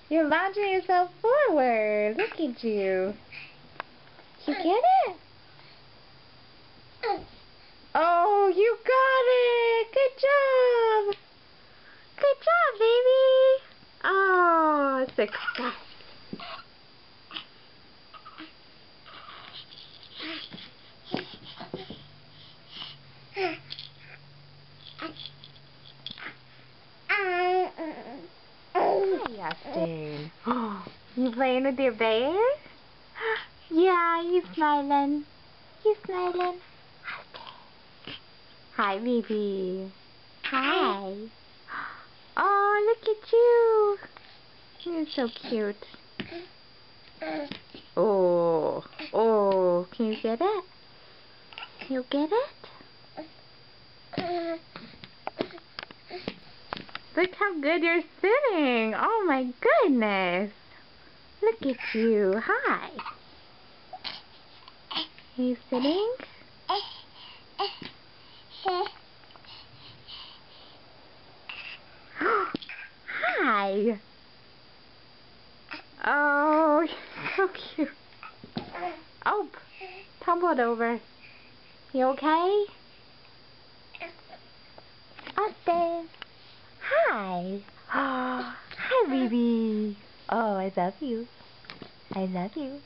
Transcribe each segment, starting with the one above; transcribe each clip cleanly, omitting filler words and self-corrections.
You're launching yourself forward. Look at you. You get it? Oh, you got it. Good job. Good job, baby. Oh, success. Hi, Austin. You playing with your bear? Yeah, he's smiling. He's smiling. Hi, baby. Hi. Oh, look at you. You're so cute. Oh, oh, can you get it? You get it? Look how good you're sitting. Oh my goodness. Look at you. Hi. Are you sitting? Hi. Oh, you're so cute. Oh, tumbled over. You okay? Austin. Hi. Hi, baby. Oh, I love you. I love you.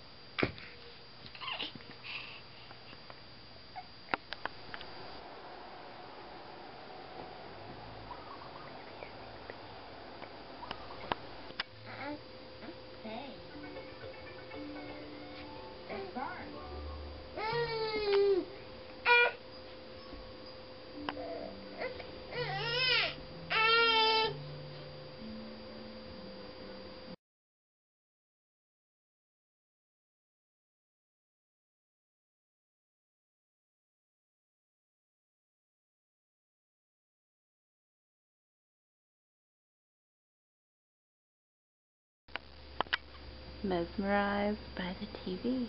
Mesmerized by the TV.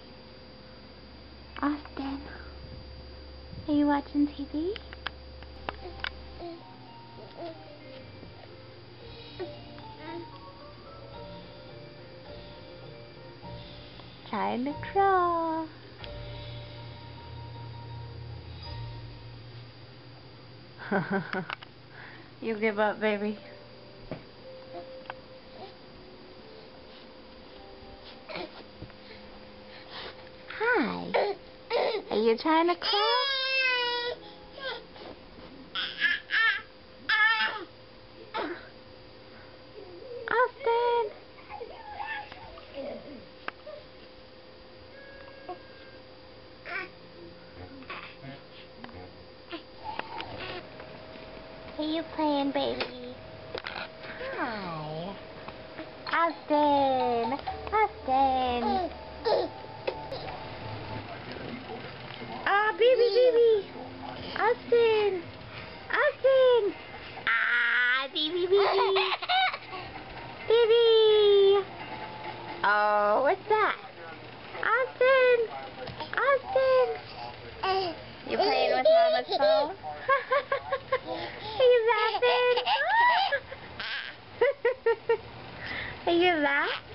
Austin, are you watching TV? Trying to crawl. You give up, baby. Hi. Are you trying to crawl? Austin. Are you playing, baby? Hi. Austin. Austin. Ah, baby. Austin. Austin. Ah, baby. Baby. Oh, what's that? Austin. Austin. You playing with Mama's phone? Are you laughing? Are you laughing?